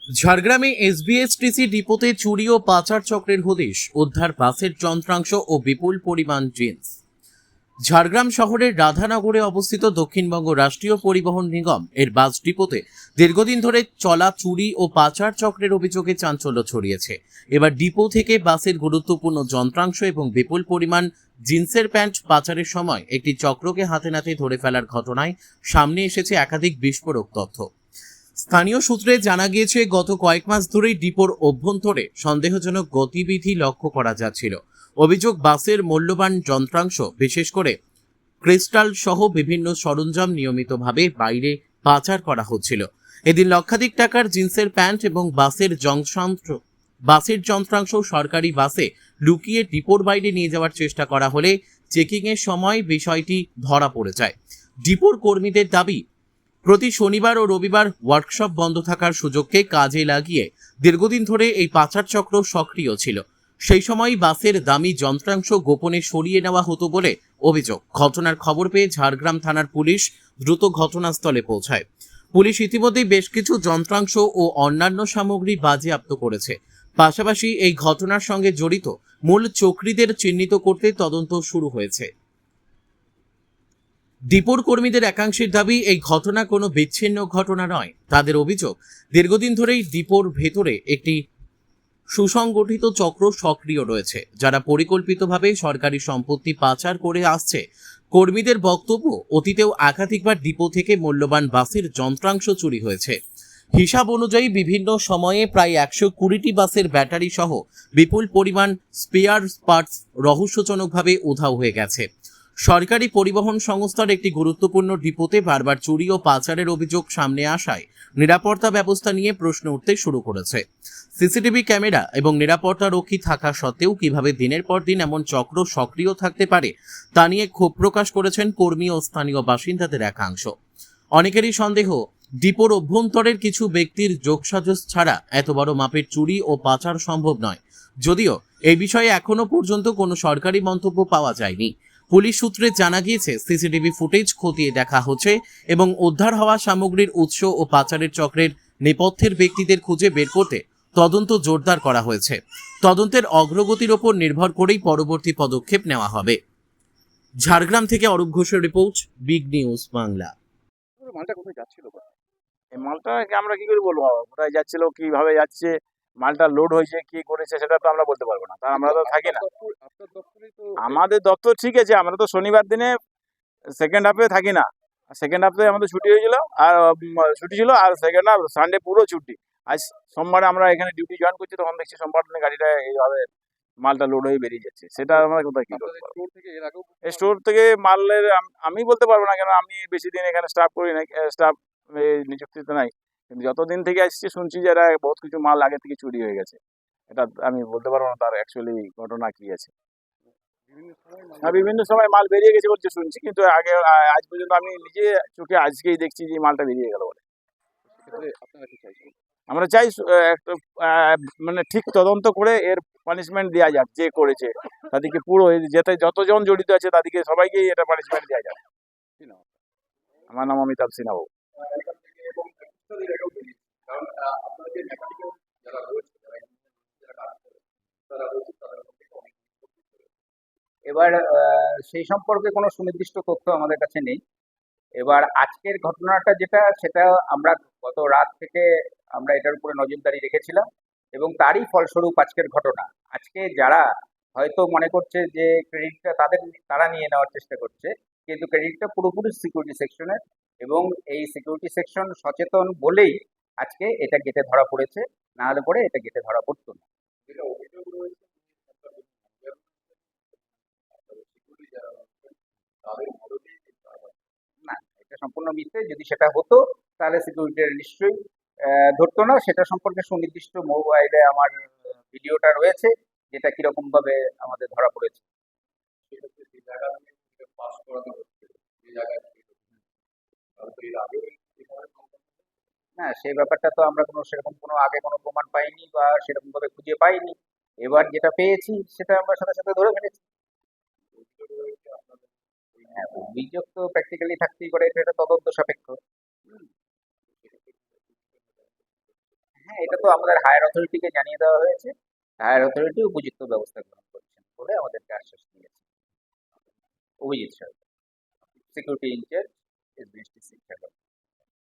ঝাড়গ্রামে এসবিএসটিসি ডিপোতে চুরি ও পাচার চক্রের হদিশ, উদ্ধার বাসের যন্ত্রাংশ ও বিপুল পরিমাণ জিন্স। ঝাড়গ্রাম শহরের রাধানগরে অবস্থিত দক্ষিণবঙ্গ রাষ্ট্রীয় পরিবহন নিগম এর বাস ডিপোতে দীর্ঘদিন ধরে চলা চুরি ও পাচার চক্রের অভিযোগে চাঞ্চল্য ছড়িয়েছে। এবার ডিপো থেকে বাসের গুরুত্বপূর্ণ যন্ত্রাংশ এবং বিপুল পরিমাণ জিন্সের প্যান্ট পাচারের সময় একটি চক্রকে হাতে নাতে ধরে ফেলার ঘটনায় সামনে এসেছে একাধিক বিস্ফোরক তথ্য। স্থানীয় সূত্রে জানা গিয়েছে, গত কয়েক মাস ধরেই ডিপোর অভ্যন্তরে সন্দেহজনক গতিবিধি লক্ষ্য করা যাচ্ছিল। অভিযোগ, বাসের মূল্যবান যন্ত্রাংশ, বিশেষ করে ক্রিস্টাল সহ বিভিন্ন সরঞ্জাম নিয়মিতভাবে বাইরে পাচার করা হচ্ছিল। এদিন লক্ষাধিক টাকার জিন্সের প্যান্ট এবং বাসের যন্ত্রাংশ সরকারি বাসে লুকিয়ে ডিপোর বাইরে নিয়ে যাওয়ার চেষ্টা করা হলে চেকিংয়ের সময় বিষয়টি ধরা পড়ে যায়। ডিপোর কর্মীদের দাবি, প্রতি শনিবার ও রবিবার ওয়ার্কশপ বন্ধ থাকার সুযোগকে কাজে লাগিয়ে দীর্ঘদিন ধরে এই পাচার চক্র সক্রিয় ছিল। সেই সময় বাসের দামি যন্ত্রাংশ গোপনে সরিয়ে নেওয়া হতো বলে অভিযোগ। ঘটনার খবর পেয়ে ঝাড়গ্রাম থানার পুলিশ দ্রুত ঘটনাস্থলে পৌঁছায়। পুলিশ ইতিমধ্যেই বেশ কিছু যন্ত্রাংশ ও অন্যান্য সামগ্রী বাজেয়াপ্ত করেছে। পাশাপাশি এই ঘটনার সঙ্গে জড়িত মূল চক্রীদের চিহ্নিত করতে তদন্ত শুরু হয়েছে। ডিপোর কর্মীদের একাংশের দাবি, এই ঘটনা কোনো বিচ্ছিন্ন ঘটনা নয়। তাদের অভিযোগ, দীর্ঘদিন ধরেই ডিপোর ভেতরে একটি সুসংগঠিত চক্র সক্রিয় রয়েছে, যারা পরিকল্পিতভাবে সরকারি সম্পত্তি পাচার করে আসছে। কর্মীদের বক্তব্য, অতীতেও একাধিকবার ডিপো থেকে মূল্যবান বাসের যন্ত্রাংশ চুরি হয়েছে। হিসাব অনুযায়ী বিভিন্ন সময়ে প্রায় 120টি বাসের ব্যাটারি সহ বিপুল পরিমাণ স্পেয়ার পার্টস রহস্যজনকভাবে উধাও হয়ে গেছে। সরকারি পরিবহন সংস্থার একটি গুরুত্বপূর্ণ ডিপোতে বারবার চুরি ও পাচারের অভিযোগ সামনে আসায় নিরাপত্তা ব্যবস্থা নিয়ে প্রশ্ন উঠতে শুরু করেছে। সিসিটিভি ক্যামেরা এবং নিরাপত্তা রক্ষী থাকা সত্ত্বেও কিভাবে দিনের পর দিন এমন চক্র সক্রিয় থাকতে পারে তা নিয়ে ক্ষোভ প্রকাশ করেছেন কর্মী ও স্থানীয় বাসিন্দাদের একাংশ। অনেকেরই সন্দেহ, ডিপোর অভ্যন্তরের কিছু ব্যক্তির যোগসাজশ ছাড়া এত বড় মাপের চুরি ও পাচার সম্ভব নয়। যদিও এই বিষয়ে এখনো পর্যন্ত কোনো সরকারি মন্তব্য পাওয়া যায়নি। পুলিশ সূত্রে জানা গিয়েছে, সিসিটিভি ফুটেজ খতিয়ে দেখা হচ্ছে এবং উদ্ধার হওয়া সামগ্রীর উৎস ও পাচারের চক্রের নেপথ্যের ব্যক্তিদের খুঁজে বের করতে তদন্ত জোরদার করা হয়েছে। তদন্তের অগ্রগতির ওপর নির্ভর করেই পরবর্তী পদক্ষেপ নেওয়া হবে। ঝাড়গ্রাম থেকে অরূপ ঘোষের রিপোর্ট, বিগ নিউজ বাংলা। মালটা কোথায় যাচ্ছিল? এই মালটা আমরা কি করে বলবো কোথায় যাচ্ছিল, কিভাবে যাচ্ছে, মালটা লোড হয়েছে, কি করেছে সেটা তো আমরা বলতে পারবো না, কারণ আমরা তো থাকি না। আমাদের দপ্তর ঠিক আছে, আমরা তো শনিবার দিনে সেকেন্ড হাফে থাকি না। সেকেন্ড হাফে আমাদের ছুটি হয়েছিল, আর ছুটি ছিল, আর সেকেন্ড হাফ সানডে পুরো ছুটি। আজ সোমবারে আমরা এখানে ডিউটি জয়েন করছি, তখন দেখছি সোমবার দিনে গাড়িটা এইভাবে মালটা লোড হয়ে বেরিয়ে যাচ্ছে। সেটা আমরা কোথায় কি করতে পারবো? স্টোর থেকে মালের আমি বলতে পারবো না, কেন আমি বেশি দিন এখানে স্টাফ করি না, স্টাফ নিযুক্তিতে নাই। কিন্তু যতদিন থেকে আসছি শুনছি যে এরা বহুত কিছু মাল আগে থেকে চুরি হয়ে গেছে। এটা আমি বলতে পারবো না তার অ্যাকচুয়ালি ঘটনা কি আছে। হ্যাঁ, বিভিন্ন সময় মাল বেরিয়ে গেছে বলছে শুনছি, কিন্তু আগে আজ পর্যন্ত আমি নিজে চোখে আজকেই দেখছি যে মালটা বেরিয়ে গেল বলে। আমরা চাই একটা মানে ঠিক তদন্ত করে এর পানিশমেন্ট দেওয়া যাক, যে করেছে তাদেরকে পুরো যেতে, যতজন জড়িত আছে তাদেরকে সবাইকেই এটা পানিশমেন্ট দেওয়া যাক। আমার নাম অমিতাভ সিনহা। এবার সেই সম্পর্কে কোনো সুনির্দিষ্ট তথ্য আমাদের কাছে নেই। এবার আজকের ঘটনাটা যেটা, সেটা আমরা গত রাত থেকে আমরা এটার উপরে নজরদারি রেখেছিলাম এবং তারই ফলস্বরূপ আজকের ঘটনা। আজকে যারা হয়তো মনে করছে যে ক্রেডিটটা তারা নিয়ে নেওয়ার চেষ্টা করছে, কিন্তু ক্রেডিটটা পুরোপুরি সিকিউরিটি সেকশনের, এবং এই সিকিউরিটি সেকশন সচেতন বলেই আজকে এটা গেটে ধরা পড়েছে, না হলে পরে এটা গেটে ধরা পড়তো না। না, এটা সম্পূর্ণ মিথ্যে। যদি সেটা হতো তাহলে সিকিউরিটি নিশ্চয়ই ধরতো না। সেটা সম্পর্কে সুনির্দিষ্ট মোবাইলে আমার ভিডিওটা রয়েছে, যেটা কিরকম ভাবে আমাদের ধরা পড়েছে। হ্যাঁ, সেই ব্যাপারটা তো আমরা সেরকম কোনো আগে কোনো প্রমাণ পাইনি বা সেরকম ভাবে খুঁজে পাইনি। এবার যেটা পেয়েছি সেটা আমরা সাথে সাথে ধরে ফেলেছি। হ্যাঁ, অভিযোগ তো প্র্যাকটিক্যালি থাকতেই পারে, এটা একটা তদন্ত সাপেক্ষ। হ্যাঁ, এটা তো আমাদের হায়ার অথরিটিকে জানিয়ে দেওয়া হয়েছে। হায়ার অথরিটি উপযুক্ত ব্যবস্থা গ্রহণ করছেন বলে আমাদেরকে আশ্বাস দিয়েছে অভিজিৎ সরকার, সিকিউরিটি ইনচার্জ এসবিএসটিসি।